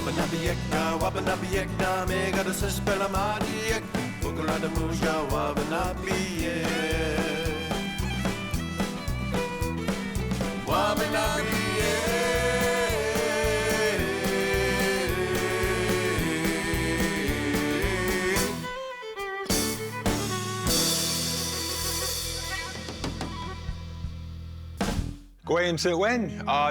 Wapanabiekna, mega the Sespelamadia, Bukulada Musha, Wabanabi.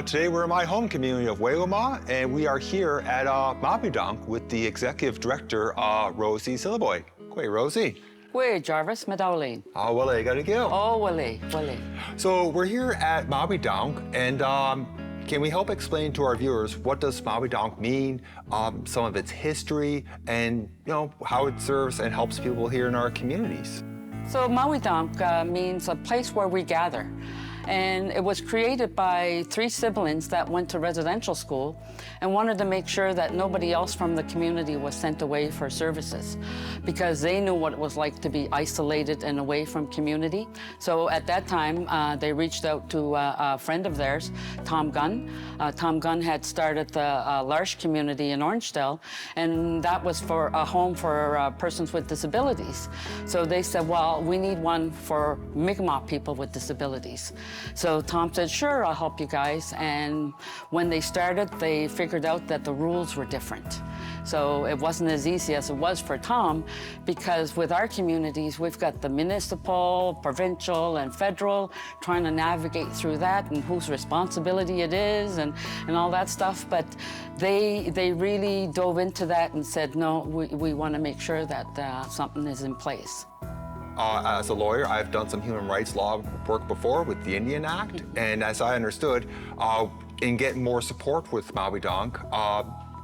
Today we're in my home community of Whalesong, and we are here at Mawita'mk with the Executive Director, Rosie Sylliboy. Great, Rosie. Great, Jarvis, Medowlin. Oh, well, I gotta go. Oh, Willie. So we're here at Mawita'mk, and can we help explain to our viewers what does Mawita'mk mean, some of its history, and how it serves and helps people here in our communities? So Mawita'mk means a place where we gather. And it was created by 3 siblings that went to residential school and wanted to make sure that nobody else from the community was sent away for services, because they knew what it was like to be isolated and away from community. So at that time, they reached out to a friend of theirs, Tom Gunn. Tom Gunn had started the L'Arche community in Orangedale, and that was for a home for persons with disabilities. So they said, well, we need one for Mi'kmaq people with disabilities. So Tom said, sure, I'll help you guys. And when they started, they figured out that the rules were different. So it wasn't as easy as it was for Tom, because with our communities, we've got the municipal, provincial, and federal, trying to navigate through that and whose responsibility it is and all that stuff. But they really dove into that and said, no, we want to make sure that something is in place. As a lawyer, I've done some human rights law work before with the Indian Act, and as I understood, in getting more support with Mawita'mk,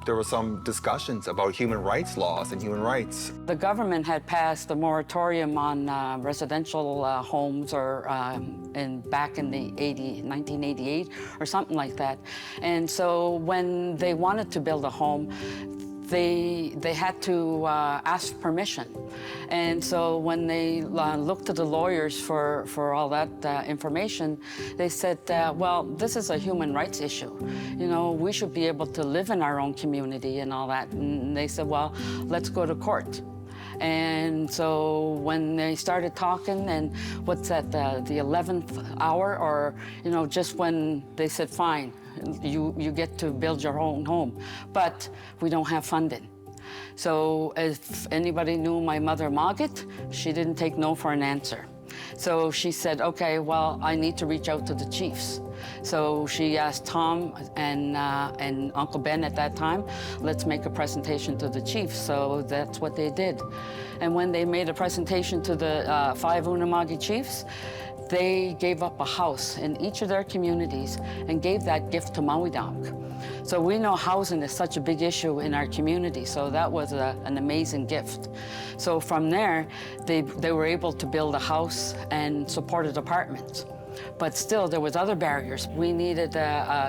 there were some discussions about human rights laws and human rights. The government had passed a moratorium on residential homes back in the 1988 or something like that. And so when they wanted to build a home, they had to ask permission. And so when they looked to the lawyers for all that information, they said, well, this is a human rights issue. We should be able to live in our own community and all that. And they said, well, let's go to court. And so when they started talking, and what's that, the 11th hour, or, just when they said, fine, you get to build your own home, but we don't have funding. So if anybody knew my mother, Margaret, she didn't take no for an answer. So she said, okay, well, I need to reach out to the chiefs. So she asked Tom and Uncle Ben at that time, let's make a presentation to the chiefs. So that's what they did. And when they made a presentation to the 5 Unama'ki chiefs, they gave up a house in each of their communities and gave that gift to Mawita'mk. So we know housing is such a big issue in our community, so that was an amazing gift. So from there, they were able to build a house and supported apartments. But still, there was other barriers. We needed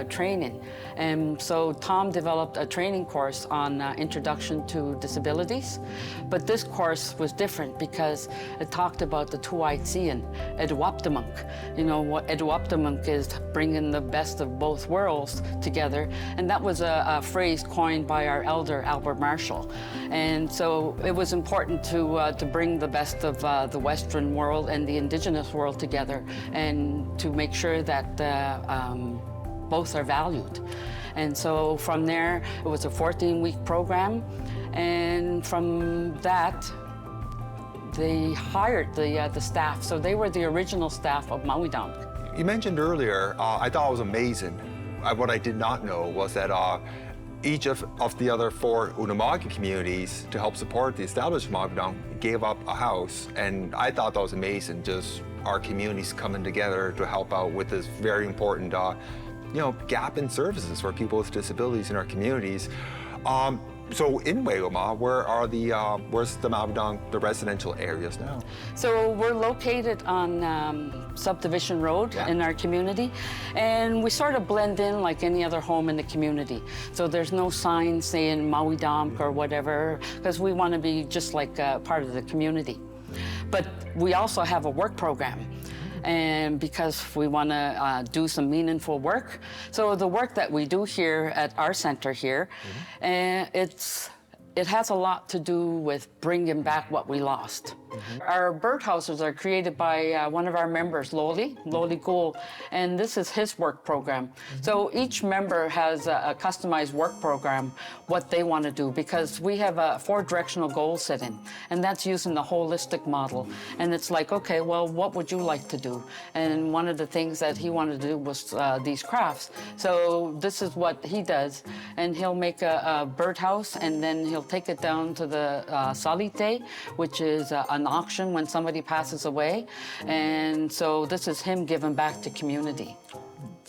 training. And so Tom developed a training course on introduction to disabilities. But this course was different because it talked about the two-eyed seeing, Wapanabiekna. What Wapanabiekna is, bringing the best of both worlds together. And that was a phrase coined by our elder, Albert Marshall. And so it was important to bring the best of the Western world and the Indigenous world together, and to make sure that both are valued. And so from there, it was a 14-week program, and from that, they hired the staff. So they were the original staff of Mawita'mk. You mentioned earlier, I thought it was amazing. What I did not know was that each of the other 4 Unama'ki communities, to help support the establishment of Mawita'mk, gave up a house, and I thought that was amazing, just our communities coming together to help out with this very important gap in services for people with disabilities in our communities. So in Whalesong, where's the Mawita'mk, the residential areas now? So we're located on Subdivision Road in our community, and we sort of blend in like any other home in the community. So there's no sign saying Mawita'mk or whatever, because we want to be just like part of the community. But we also have a work program. and because we want to do some meaningful work. So the work that we do here at our center here, it has a lot to do with bringing back what we lost. Our birdhouses are created by one of our members, Loli Gould, and this is his work program. So each member has a customized work program, what they want to do, because we have a 4-directional goal setting, and that's using the holistic model. And it's like, okay, well, what would you like to do? And one of the things that he wanted to do was these crafts. So this is what he does, and he'll make a birdhouse, and then he'll take it down to the salite, which is an auction when somebody passes away. And so this is him giving back to community.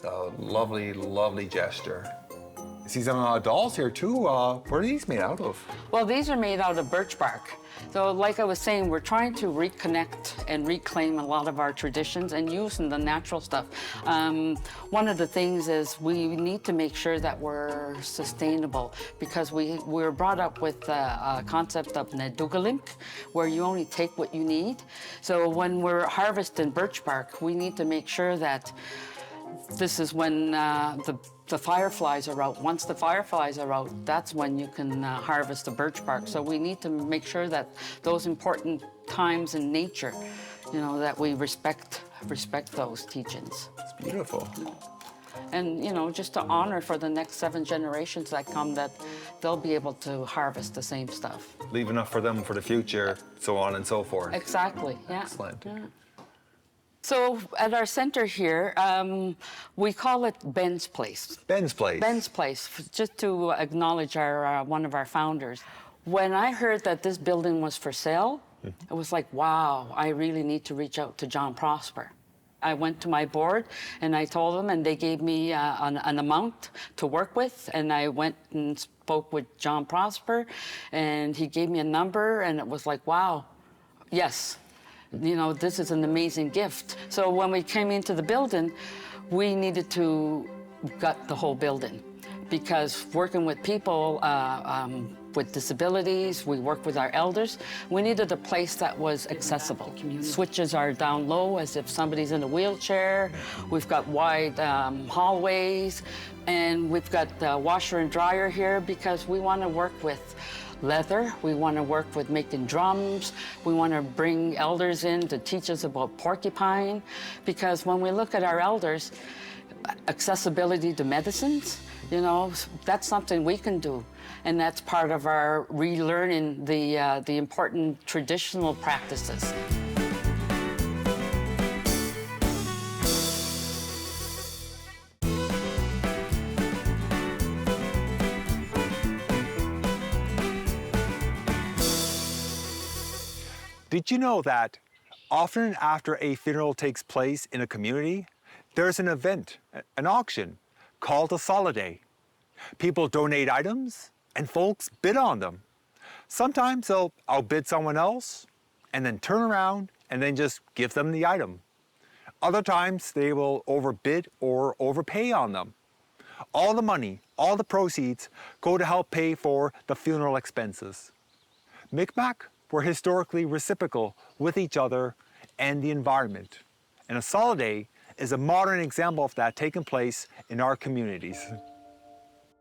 A lovely, lovely gesture. I see some dolls here too. What are these made out of? Well, these are made out of birch bark. So like I was saying, we're trying to reconnect and reclaim a lot of our traditions and using the natural stuff. One of the things is we need to make sure that we're sustainable, because we're brought up with a concept of nedugalimk, where you only take what you need. So when we're harvesting birch bark, we need to make sure that this is when the fireflies are out. Once the fireflies are out, that's when you can harvest the birch bark. So we need to make sure that those important times in nature, that we respect those teachings. It's beautiful. And, just to honor for the next 7 generations that come, that they'll be able to harvest the same stuff. Leave enough for them for the future, so on and so forth. Exactly, yeah. Excellent. Yeah. So at our center here, we call it Ben's Place. Ben's Place. Ben's Place, just to acknowledge one of our founders. When I heard that this building was for sale, it was like, wow, I really need to reach out to John Prosper. I went to my board and I told them, and they gave me an amount to work with, and I went and spoke with John Prosper, and he gave me a number, and it was like, wow, yes. This is an amazing gift. So when we came into the building, we needed to gut the whole building, because working with people with disabilities, we work with our elders, we needed a place that was accessible. Switches are down low as if somebody's in a wheelchair. We've got wide hallways, and we've got the washer and dryer here because we want to work with leather. We want to work with making drums. We want to bring elders in to teach us about porcupine, because when we look at our elders, accessibility to medicines, that's something we can do. And that's part of our relearning the important traditional practices. Did you know that often after a funeral takes place in a community, there's an event, an auction, called a soliday? People donate items and folks bid on them. Sometimes they'll outbid someone else and then turn around and then just give them the item. Other times they will overbid or overpay on them. All the money, all the proceeds go to help pay for the funeral expenses. Micmac were historically reciprocal with each other and the environment. And a soliday is a modern example of that taking place in our communities.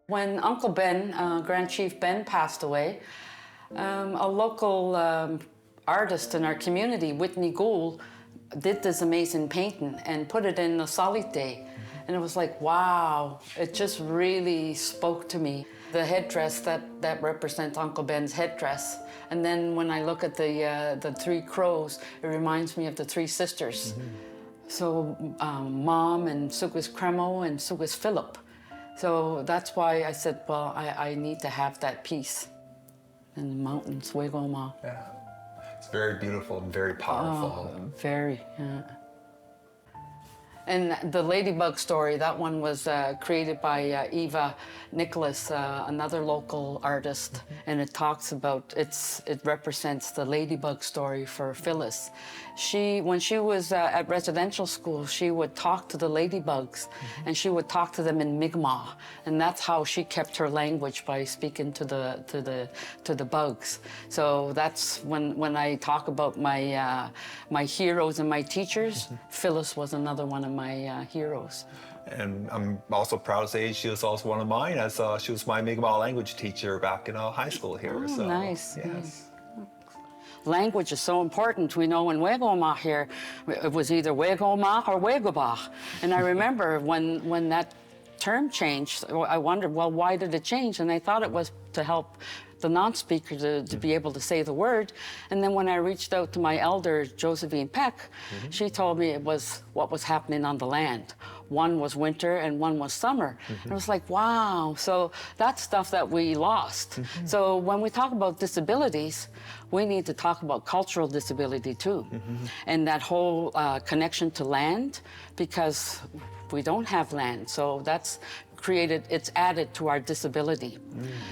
When Uncle Ben, Grand Chief Ben, passed away, a local artist in our community, Whitney Gould, did this amazing painting and put it in the solite. And it was like, wow, it just really spoke to me. The headdress that represents Uncle Ben's headdress. And then when I look at the 3 crows, it reminds me of the 3 sisters. So Mom and Sugus Cremo and Sugus Philip. So that's why I said, well, I need to have that piece in the mountains, Whalesong. Yeah. It's very beautiful and very powerful. Oh, very, yeah. And the ladybug story, that one was created by Eva Nicholas, another local artist, and it talks about, it represents the ladybug story for Phyllis. When she was at residential school, she would talk to the ladybugs, and she would talk to them in Mi'kmaq, and that's how she kept her language, by speaking to the bugs. So that's when I talk about my my heroes and my teachers. Phyllis was another one of my heroes. And I'm also proud to say she was also one of mine, as she was my Mi'kmaq language teacher back in high school here. Oh, so, nice. Yes. Nice. Language is so important. We know in Whalesong here, it was either Whalesong or Whalebach. And I remember when that term changed, I wondered, well, why did it change? And I thought it was to help the non-speaker to be able to say the word. And then when I reached out to my elder, Josephine Peck, she told me it was what was happening on the land. One was winter and one was summer. And I was like, wow. So that's stuff that we lost. So when we talk about disabilities, we need to talk about cultural disability too. And that whole connection to land, because we don't have land. So that's it's added to our disability.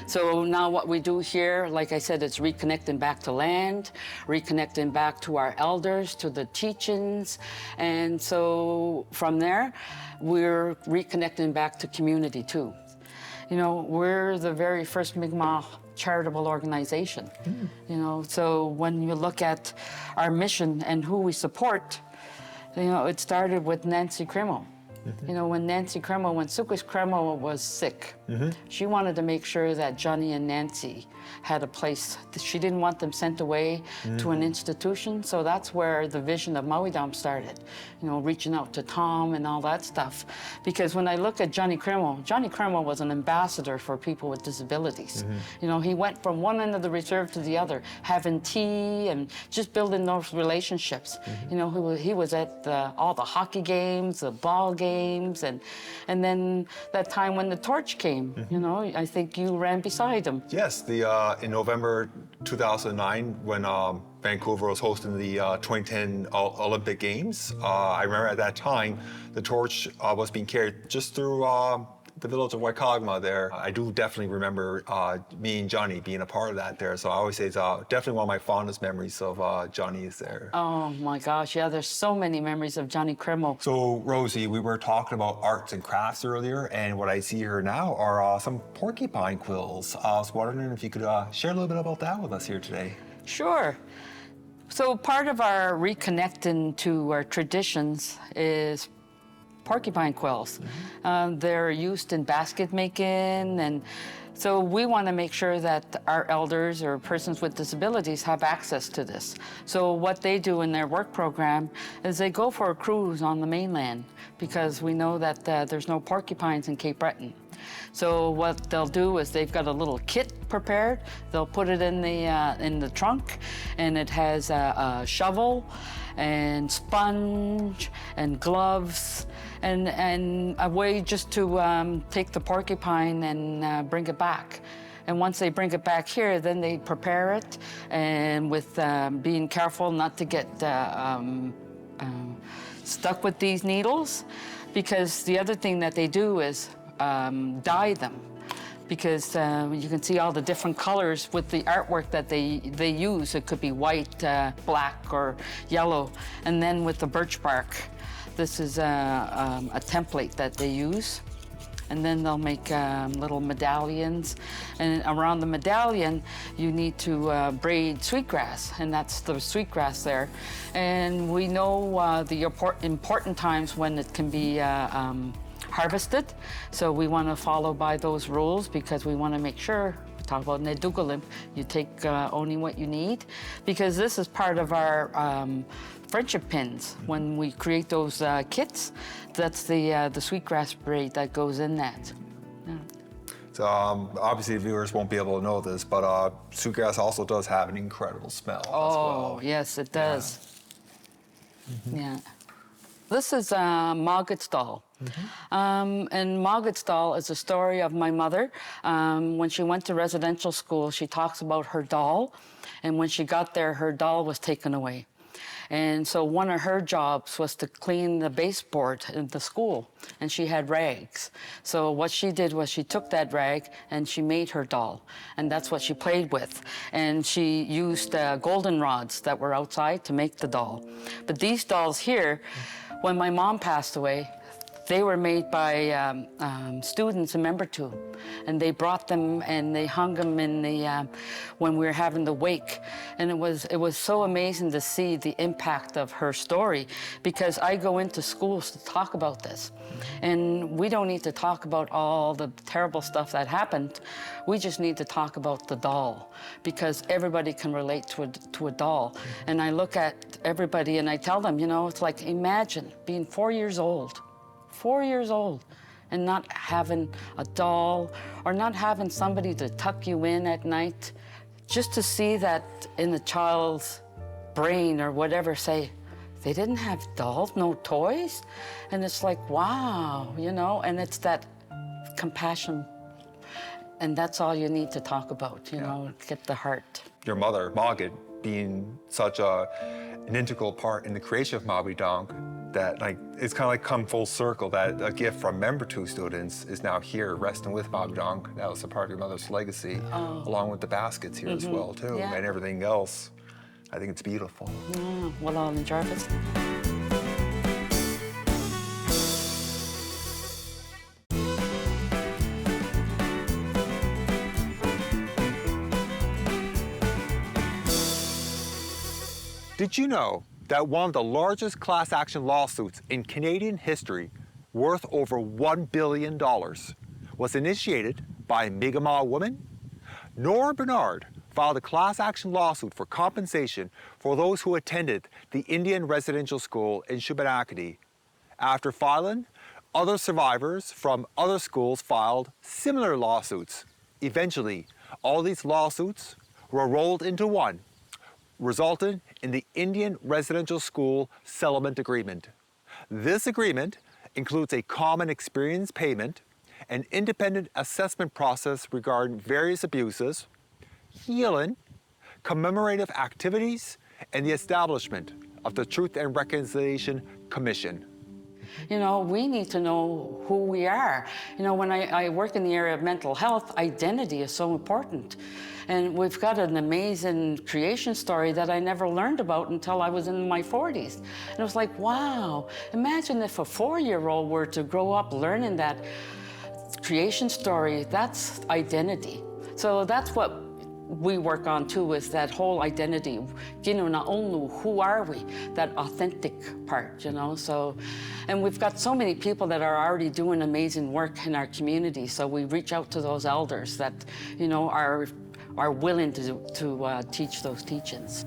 So now what we do here, like I said, it's reconnecting back to land, reconnecting back to our elders, to the teachings. And so from there, we're reconnecting back to community too. You know, we're the very first Mi'kmaq charitable organization. You know, so when you look at our mission and who we support, you know, it started with Nancy Cremo. You know, when Sukus Cremo was sick, she wanted to make sure that Johnny and Nancy had a place. She didn't want them sent away to an institution, so that's where the vision of Mawita'mk started, you know, reaching out to Tom and all that stuff. Because when I look at Johnny Cremo was an ambassador for people with disabilities. You know, he went from one end of the reserve to the other, having tea and just building those relationships. You know, he was at all the hockey games, the ball games, and then that time when the torch came, you know, I think you ran beside him. Yes, in November 2009, when Vancouver was hosting the 2010 Olympic Games, I remember at that time, the torch was being carried just through the village of Waikagma there. I do definitely remember me and Johnny being a part of that there. So I always say it's definitely one of my fondest memories of Johnny is there. Oh my gosh, yeah, there's so many memories of Johnny Cremo. So Rosie, we were talking about arts and crafts earlier, and what I see here now are some porcupine quills. I was wondering if you could share a little bit about that with us here today. Sure. So part of our reconnecting to our traditions is porcupine quills. They're used in basket making, and so we want to make sure that our elders or persons with disabilities have access to this. So what they do in their work program is they go for a cruise on the mainland, because we know that there's no porcupines in Cape Breton. So what they'll do is they've got a little kit prepared. They'll put it in the trunk, and it has a shovel and sponge and gloves and a way just to take the porcupine and bring it back. And once they bring it back here, then they prepare it, and with being careful not to get stuck with these needles, because the other thing that they do is dye them, because you can see all the different colors with the artwork that they use. It could be white, black, or yellow. And then with the birch bark, this is a template that they use. And then they'll make little medallions. And around the medallion, you need to braid sweetgrass, and that's the sweetgrass there. And we know the important times when it can be harvested. So we want to follow by those rules, because we want to make sure, we talk about nedugalim, you take only what you need, because this is part of our friendship pins. When we create those kits, that's the sweetgrass braid that goes in that. Yeah. So obviously the viewers won't be able to know this, but sweetgrass also does have an incredible smell as well. Oh, yes, it does. Yeah. This is Mawita'mk. And Mawita'mk is a story of my mother. When she went to residential school, she talks about her doll. And when she got there, her doll was taken away. And so one of her jobs was to clean the baseboard in the school, and she had rags. So what she did was she took that rag and she made her doll, and that's what she played with. And she used goldenrods that were outside to make the doll. But these dolls here, when my mom passed away, they were made by students in Membertou, and they brought them and they hung them in the when we were having the wake, and it was so amazing to see the impact of her story, because I go into schools to talk about this, and we don't need to talk about all the terrible stuff that happened. We just need to talk about the doll, because everybody can relate to a doll. And I look at everybody and I tell them, you know, it's like, imagine being 4 years old. 4 years old, and not having a doll or not having somebody to tuck you in at night, just to see that in the child's brain or whatever, say, they didn't have dolls, no toys? And it's like, wow, you know, and it's that compassion. And that's all you need to talk about, you know, get the heart. Your mother, Margaret, being such an integral part in the creation of Mawita'mk, that like it's kind of like come full circle that a gift from Membertou students is now here resting with Mawita'mk. That was a part of your mother's legacy, along with the baskets here as well too, and everything else. I think it's beautiful. Well, I'll enjoy this. Did you know that one of the largest class action lawsuits in Canadian history, worth over $1 billion, was initiated by a Mi'kmaq woman? Nora Bernard filed a class action lawsuit for compensation for those who attended the Indian residential school in Shubenacadie. After filing, other survivors from other schools filed similar lawsuits. Eventually, all these lawsuits were rolled into one, resulted in the Indian Residential School Settlement Agreement. This agreement includes a common experience payment, an independent assessment process regarding various abuses, healing, commemorative activities, and the establishment of the Truth and Reconciliation Commission. You know, we need to know who we are. You know, when I work in the area of mental health, identity is so important. And we've got an amazing creation story that I never learned about until I was in my 40s. And it was like, wow, imagine if a 4-year-old were to grow up learning that creation story, that's identity. So that's what we work on too, is that whole identity. You know, not only who are we, that authentic part, you know. So, and we've got so many people that are already doing amazing work in our community. So we reach out to those elders that, you know, are willing to teach those teachings.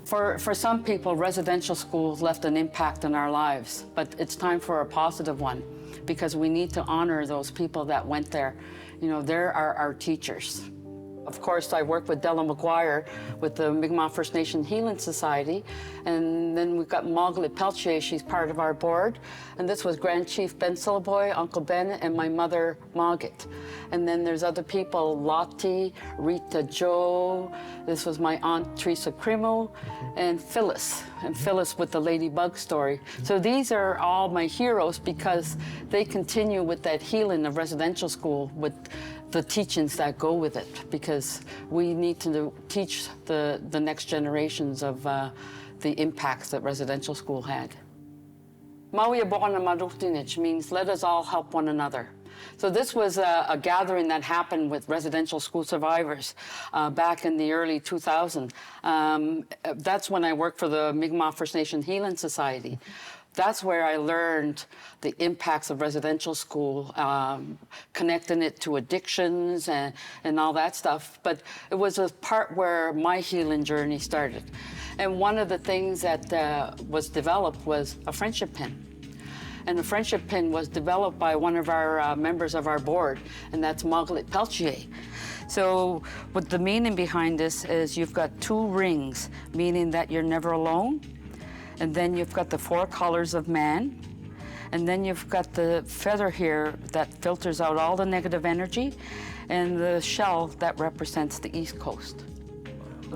For some people, residential schools left an impact in our lives, but it's time for a positive one, because we need to honor those people that went there. You know, they're our teachers. Of course, I work with Della McGuire with the Mi'kmaq First Nation Healing Society. And then we've got Margaret Peltier, she's part of our board. And this was Grand Chief Ben Sylliboy, Uncle Ben, and my mother, Margaret. And then there's other people, Lottie, Rita Jo, this was my Aunt Teresa Crimo, and Phyllis with the Ladybug story. So these are all my heroes, because they continue with that healing of residential school with the teachings that go with it, because we need to teach the next generations of the impacts that residential school had. Maui Abona Marutinich means let us all help one another. So this was a gathering that happened with residential school survivors back in the early 2000s. That's when I worked for the Mi'kmaq First Nation Healing Society. That's where I learned the impacts of residential school, connecting it to addictions and all that stuff. But it was a part where my healing journey started. And one of the things that was developed was a friendship pin. And the friendship pin was developed by one of our members of our board, and that's Margaret Peltier. So what the meaning behind this is, you've got 2 rings, meaning that you're never alone. And then you've got the 4 colors of man. And then you've got the feather here that filters out all the negative energy, and the shell that represents the East Coast.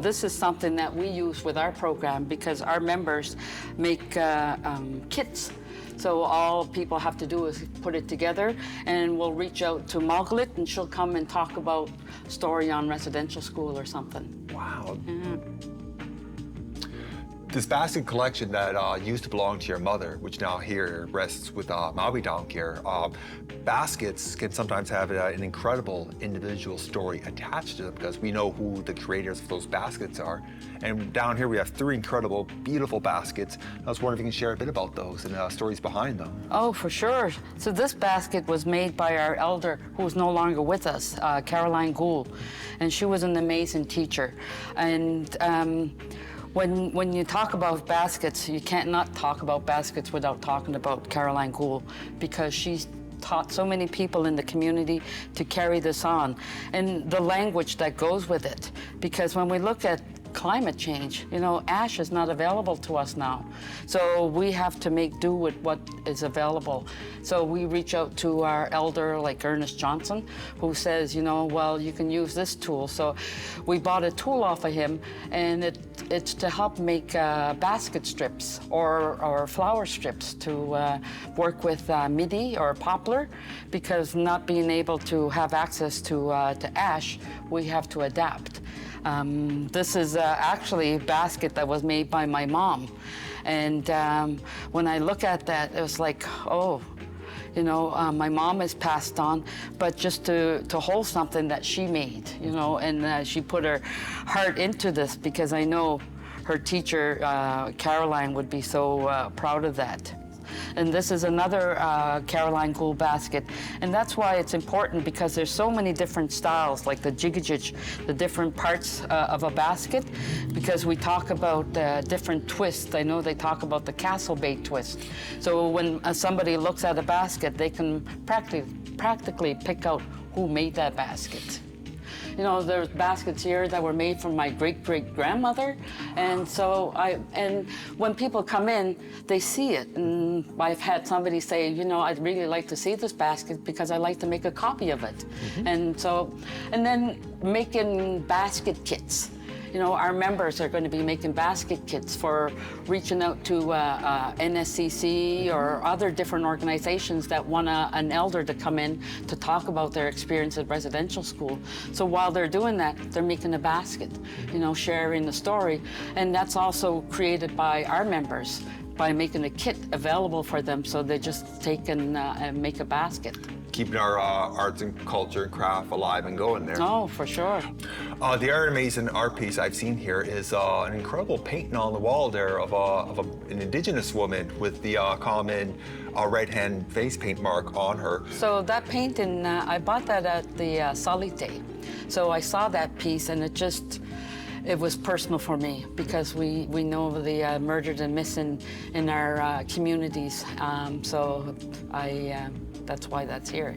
This is something that we use with our program because our members make kits. So all people have to do is put it together, and we'll reach out to Margaret, and she'll come and talk about a story on residential school or something. Wow. This basket collection that used to belong to your mother, which now here rests with Mawita'mk here, baskets can sometimes have an incredible individual story attached to them because we know who the creators of those baskets are. And down here we have 3 incredible, beautiful baskets. I was wondering if you can share a bit about those and stories behind them. Oh, for sure. So this basket was made by our elder, who is no longer with us, Caroline Gould, and she was an amazing teacher. And when you talk about baskets, you can't not talk about baskets without talking about Caroline Gould, because she's taught so many people in the community to carry this on, and the language that goes with it. Because when we look at climate change, you know, ash is not available to us now. So we have to make do with what is available. So we reach out to our elder, like Ernest Johnson, who says, you know, well, you can use this tool. So we bought a tool off of him, and it's to help make basket strips or flower strips to work with midi or poplar, because not being able to have access to ash, we have to adapt. This is actually a basket that was made by my mom. And when I look at that, it was like, oh, you know, my mom has passed on, but just to hold something that she made, you know, and she put her heart into this, because I know her teacher, Caroline, would be so proud of that. And this is another Caroline Gould basket. And that's why it's important, because there's so many different styles, like the jigajig, the different parts of a basket, because we talk about different twists. I know they talk about the castle bait twist. So when somebody looks at a basket, they can practically pick out who made that basket. You know, there's baskets here that were made from my great-great-grandmother. And so when people come in, they see it. And I've had somebody say, you know, I'd really like to see this basket because I like to make a copy of it. And then making basket kits. You know, our members are going to be making basket kits for reaching out to NSCC or other different organizations that want an elder to come in to talk about their experience at residential school. So while they're doing that, they're making a basket, you know, sharing the story. And that's also created by our members by making a kit available for them, so they just take and make a basket. Keeping our arts and culture and craft alive and going there. Oh, for sure. The other amazing art piece I've seen here is an incredible painting on the wall there of an Indigenous woman with the common red hand face paint mark on her. So that painting, I bought that at the Salite. So I saw that piece, and it was personal for me, because we know the murdered and missing in our communities. So that's why that's here.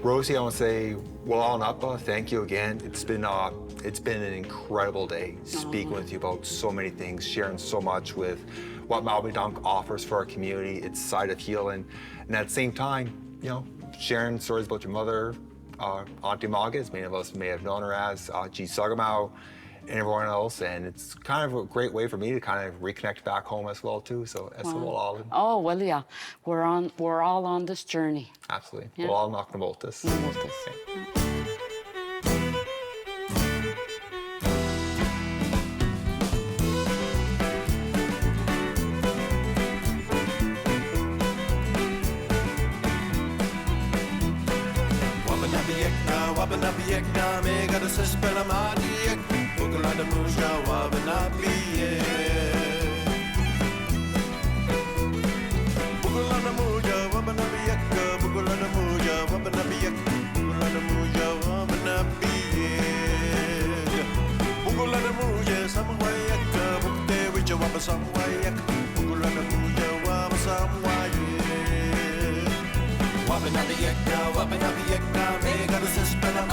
Rosie, I want to say, Whalesong, thank you again. It's been an incredible day speaking with you about so many things, sharing so much with what Mawita'mk offers for our community, its side of healing, and at the same time, you know, sharing stories about your mother, Auntie Maga, as many of us may have known her as, G. Sagamau, and everyone else, and it's kind of a great way for me to kind of reconnect back home as well too. So Wow. Oh well, yeah, we're all on this journey. Absolutely. Yeah. We'll all knock the voltas. Wabanabiekna, mega the Sespelamadiek, Bukulana Muja, Wabanabiek. Bukulana Muja, Wabanabiek, Bukulana Muja, Wabanabiek, Bukulana Muja, Wabanabiek. Bukulana Muja, Samwayak, Bukte, which are Wabasamwayak, Bukulana Muja, Wabasamwayak. Wabanabiek, mega the Sespelamadiek.